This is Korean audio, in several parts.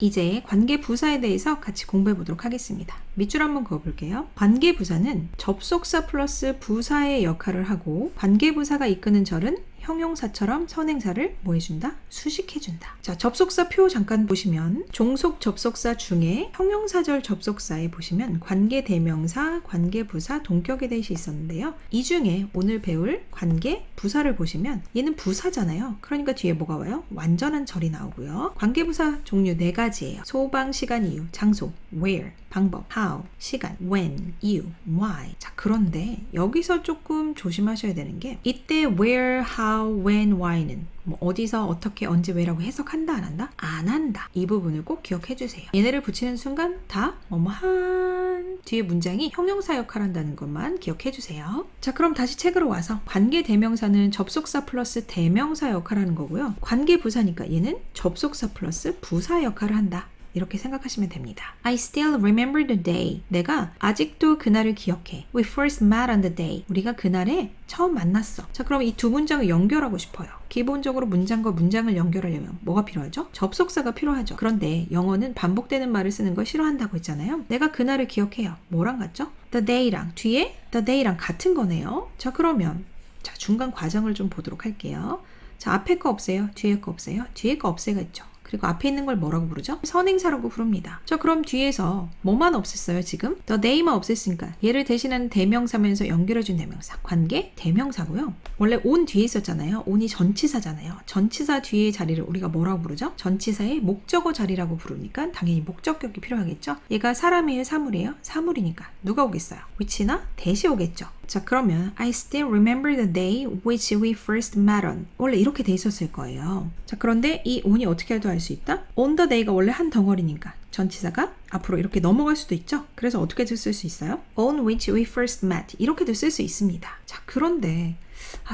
이제 관계부사에 대해서 같이 공부해 보도록 하겠습니다. 밑줄 한번 그어볼게요. 관계부사는 접속사 플러스 부사의 역할을 하고 관계부사가 이끄는 절은 형용사처럼 선행사를 뭐 해준다? 수식해준다. 자, 접속사 표 잠깐 보시면 종속 접속사 중에 형용사절 접속사에 보시면 관계대명사, 관계부사, 동격에 대해서 있었는데요. 이 중에 오늘 배울 관계부사를 보시면 얘는 부사잖아요. 그러니까 뒤에 뭐가 와요? 완전한 절이 나오고요. 관계부사 종류 4가지예요. 소방, 시간, 이유, 장소, where, 방법, how, 시간, when, 이유, why. 자, 그런데 여기서 조금 조심하셔야 되는 게 이때 where, how, when, why는 뭐 어디서 어떻게 언제 왜라고 해석한다 안 한다? 안 한다. 이 부분을 꼭 기억해 주세요. 얘네를 붙이는 순간 다 뭐뭐한 뒤에 문장이 형용사 역할을 한다는 것만 기억해 주세요. 자, 그럼 다시 책으로 와서 관계대명사는 접속사 플러스 대명사 역할을 하는 거고요. 관계부사니까 얘는 접속사 플러스 부사 역할을 한다. 이렇게 생각하시면 됩니다. I still remember the day. 내가 아직도 그날을 기억해. We first met on the day. 우리가 그날에 처음 만났어. 자, 그럼 이 두 문장을 연결하고 싶어요. 기본적으로 문장과 문장을 연결하려면 뭐가 필요하죠? 접속사가 필요하죠. 그런데 영어는 반복되는 말을 쓰는 걸 싫어한다고 했잖아요. 내가 그날을 기억해요. 뭐랑 같죠? The day랑 뒤에 the day랑 같은 거네요. 자, 그러면 자, 중간 과정을 좀 보도록 할게요. 자, 앞에 거 없애요. 뒤에 거 없애요. 뒤에 거 없애가 있죠. 그리고 앞에 있는 걸 뭐라고 부르죠? 선행사라고 부릅니다. 자, 그럼 뒤에서 뭐만 없앴어요 지금? the day만 없앴으니까 얘를 대신하는 대명사면서 연결해준 대명사 관계 대명사고요. 원래 on 뒤에 있었잖아요. on이 전치사잖아요. 전치사 뒤의 자리를 우리가 뭐라고 부르죠? 전치사의 목적어 자리라고 부르니까 당연히 목적격이 필요하겠죠? 얘가 사람이에요? 사물이에요? 사물이니까 누가 오겠어요? which나 that이 오겠죠. 자, 그러면 I still remember the day which we first met on. 원래 이렇게 돼 있었을 거예요. 자, 그런데 이 on이 어떻게 해도 알 수 있다? on the day가 원래 한 덩어리니까 전치사가 앞으로 이렇게 넘어갈 수도 있죠. 그래서 어떻게도 쓸 수 있어요? on which we first met. 이렇게도 쓸 수 있습니다. 자, 그런데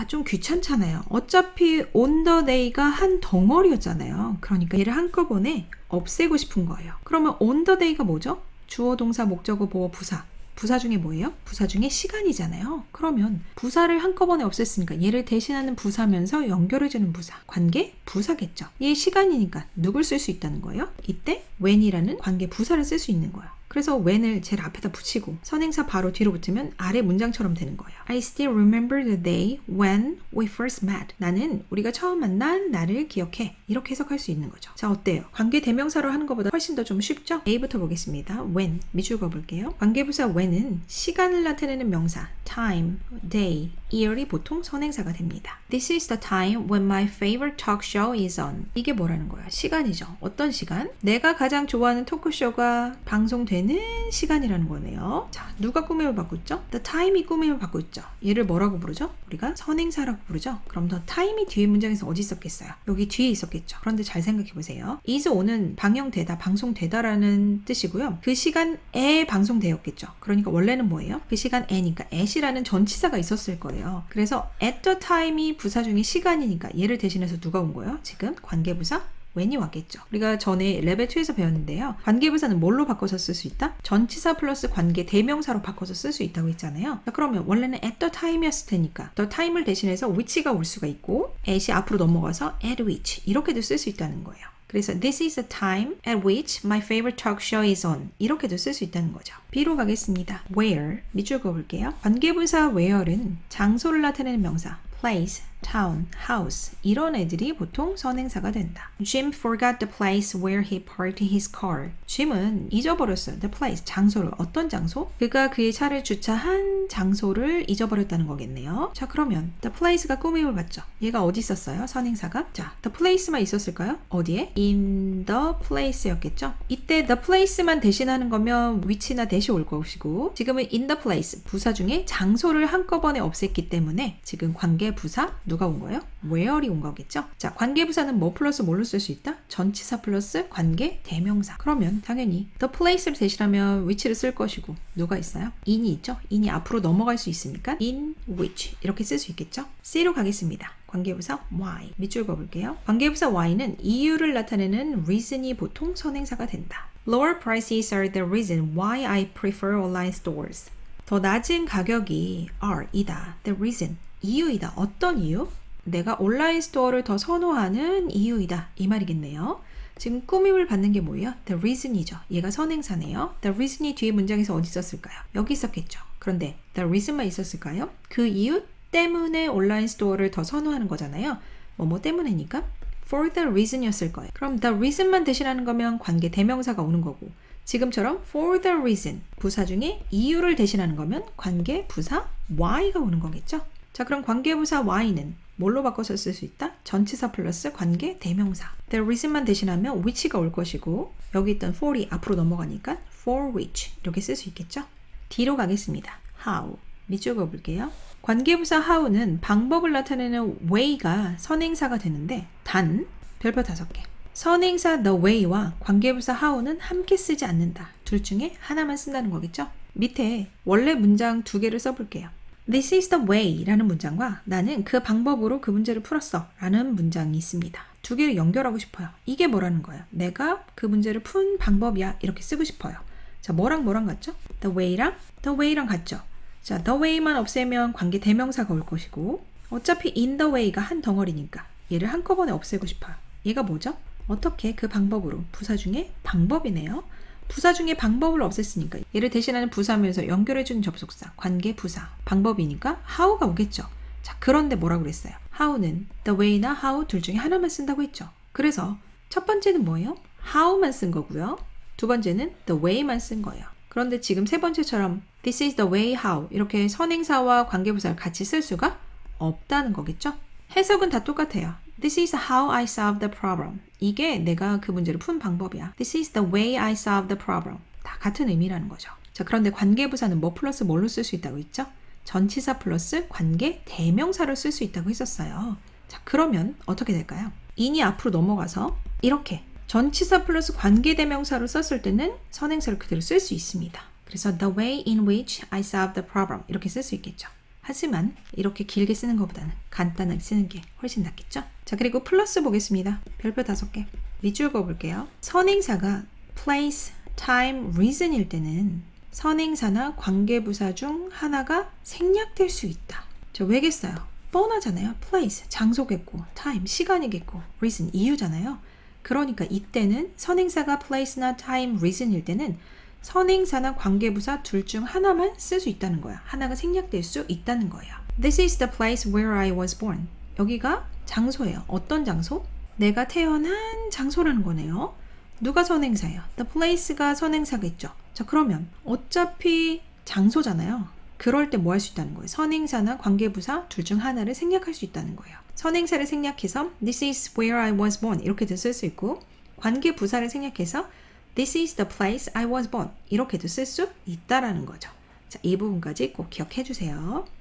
좀 귀찮잖아요. 어차피 on the day가 한 덩어리였잖아요. 그러니까 얘를 한꺼번에 없애고 싶은 거예요. 그러면 on the day가 뭐죠? 주어, 동사, 목적어, 보어, 부사. 부사 중에 뭐예요? 부사 중에 시간이잖아요. 그러면 부사를 한꺼번에 없앴으니까 얘를 대신하는 부사면서 연결해주는 부사. 관계 부사겠죠. 얘 시간이니까 누굴 쓸 수 있다는 거예요? 이때 when이라는 관계 부사를 쓸 수 있는 거예요. 그래서 when을 제일 앞에다 붙이고 선행사 바로 뒤로 붙으면 아래 문장처럼 되는 거예요. I still remember the day when we first met. 나는 우리가 처음 만난 날을 기억해. 이렇게 해석할 수 있는 거죠. 자, 어때요? 관계 대명사로 하는 것보다 훨씬 더 좀 쉽죠? A부터 보겠습니다. when, 밑줄 그어볼게요. 관계부사 when은 시간을 나타내는 명사 time, day, year이 보통 선행사가 됩니다. This is the time when my favorite talk show is on. 이게 뭐라는 거야? 시간이죠. 어떤 시간? 내가 가장 좋아하는 토크쇼가 방송되는 시간이라는 거네요. 자, 누가 꾸밈을 받고 있죠? The time이 꾸밈을 받고 있죠. 얘를 뭐라고 부르죠? 우리가 선행사라고 부르죠. 그럼 the time이 뒤에 문장에서 어디 있었겠어요? 여기 뒤에 있었겠죠. 그런데 잘 생각해 보세요. is on은 방영되다, 방송되다라는 뜻이고요. 그 시간에 방송되었겠죠. 그러니까 원래는 뭐예요? 그 시간에니까 at이라는 전치사가 있었을 거예요. 그래서 at the time이 부사 중에 시간이니까 얘를 대신해서 누가 온 거예요? 지금 관계부사 when이 왔겠죠. 우리가 전에 레벨 2에서 배웠는데요. 관계부사는 뭘로 바꿔서 쓸 수 있다? 전치사 플러스 관계 대명사로 바꿔서 쓸 수 있다고 했잖아요. 자, 그러면 원래는 at the time이었을 테니까 the time을 대신해서 which가 올 수가 있고 at이 앞으로 넘어가서 at which 이렇게도 쓸 수 있다는 거예요. 그래서 this is the time at which my favorite talk show is on. 이렇게도 쓸 수 있다는 거죠. B로 가겠습니다. where, 밑줄 그어볼게요. 관계부사 where는 장소를 나타내는 명사 place, town, house 이런 애들이 보통 선행사가 된다. Jim forgot the place where he parked his car. Jim은 잊어버렸어요. The place, 장소를. 어떤 장소? 그가 그의 차를 주차한 장소를 잊어버렸다는 거겠네요. 자, 그러면 the place가 꾸밈을 받죠. 얘가 어디 있었어요? 선행사가. 자, the place만 있었을까요? 어디에? in the place였겠죠. 이때 the place만 대신하는 거면 which나 that이 올 것이고 지금은 in the place, 부사 중에 장소를 한꺼번에 없앴기 때문에 지금 관계 부사 누가 온 거예요? where이 온 거겠죠? 자, 관계부사는 뭐 플러스 뭘로 쓸 수 있다? 전치사 플러스 관계 대명사. 그러면 당연히 the place를 대신하면 which를 쓸 것이고 누가 있어요? in이 있죠? in이 앞으로 넘어갈 수 있으니까 in which 이렇게 쓸 수 있겠죠? C로 가겠습니다. 관계부사 why. 밑줄 그어볼게요. 관계부사 why는 이유를 나타내는 reason이 보통 선행사가 된다. Lower prices are the reason why I prefer online stores. 더 낮은 가격이 are, 이다. The reason. 이유이다. 어떤 이유? 내가 온라인 스토어를 더 선호하는 이유이다. 이 말이겠네요. 지금 꾸밈을 받는 게 뭐예요? The reason이죠. 얘가 선행사네요. The reason이 뒤에 문장에서 어디 있었을까요? 여기 있었겠죠. 그런데 the reason만 있었을까요? 그 이유 때문에 온라인 스토어를 더 선호하는 거잖아요. 뭐 때문에니까 for the reason이었을 거예요. 그럼 the reason만 대신하는 거면 관계 대명사가 오는 거고 지금처럼 for the reason 부사 중에 이유를 대신하는 거면 관계 부사 why가 오는 거겠죠. 자, 그럼 관계 부사 why는 뭘로 바꿔서 쓸 수 있다? 전치사 플러스 관계 대명사. The reason만 대신하면 which가 올 것이고 여기 있던 for이 앞으로 넘어가니까 for which 이렇게 쓸 수 있겠죠. 뒤로 가겠습니다. how 밑줄 그어볼게요. 관계부사 how는 방법을 나타내는 way가 선행사가 되는데 단 별표 5개. 선행사 the way와 관계부사 how는 함께 쓰지 않는다. 둘 중에 하나만 쓴다는 거겠죠. 밑에 원래 문장 2개를 써볼게요. This is the way 라는 문장과 나는 그 방법으로 그 문제를 풀었어 라는 문장이 있습니다. 2개를 연결하고 싶어요. 이게 뭐라는 거예요? 내가 그 문제를 푼 방법이야 이렇게 쓰고 싶어요. 자, 뭐랑 같죠? The way랑 같죠? 자, the way만 없애면 관계 대명사가 올 것이고 어차피 in the way가 한 덩어리니까 얘를 한꺼번에 없애고 싶어요. 얘가 뭐죠? 어떻게 그 방법으로 부사 중에 방법이네요. 부사 중에 방법을 없앴으니까 얘를 대신하는 부사면서 연결해주는 접속사 관계 부사 방법이니까 how가 오겠죠. 자, 그런데 뭐라고 그랬어요? how는 the way나 how 둘 중에 하나만 쓴다고 했죠. 그래서 첫 번째는 뭐예요? how만 쓴 거고요. 두 번째는 the way만 쓴 거예요. 그런데 지금 세 번째처럼 this is the way how 이렇게 선행사와 관계부사를 같이 쓸 수가 없다는 거겠죠? 해석은 다 똑같아요. This is how I solve the problem. 이게 내가 그 문제를 푼 방법이야. This is the way I solve the problem. 다 같은 의미라는 거죠. 자, 그런데 관계부사는 뭐 플러스 뭘로 쓸 수 있다고 했죠? 전치사 플러스 관계 대명사로 쓸 수 있다고 했었어요. 자, 그러면 어떻게 될까요? in이 앞으로 넘어가서 이렇게 전치사 플러스 관계 대명사로 썼을 때는 선행사를 그대로 쓸 수 있습니다. 그래서 the way in which I solve the problem 이렇게 쓸 수 있겠죠. 하지만 이렇게 길게 쓰는 것보다는 간단하게 쓰는 게 훨씬 낫겠죠. 자, 그리고 플러스 보겠습니다. 별표 5개. 밑줄 그어볼게요. 선행사가 place, time, reason일 때는 선행사나 관계부사 중 하나가 생략될 수 있다. 자, 왜겠어요? 뻔하잖아요. place, 장소겠고 time, 시간이겠고 reason, 이유잖아요. 그러니까 이때는 선행사가 place나 time, reason일 때는 선행사나 관계부사 둘 중 하나만 쓸 수 있다는 거야. 하나가 생략될 수 있다는 거예요. This is the place where I was born. 여기가 장소예요. 어떤 장소? 내가 태어난 장소라는 거네요. 누가 선행사예요? The place가 선행사겠죠. 자, 그러면 어차피 장소잖아요. 그럴 때 뭐 할 수 있다는 거예요? 선행사나 관계부사 둘 중 하나를 생략할 수 있다는 거예요. 선행사를 생략해서 This is where I was born 이렇게도 쓸 수 있고 관계부사를 생략해서 This is the place I was born 이렇게도 쓸 수 있다라는 거죠. 자, 이 부분까지 꼭 기억해 주세요.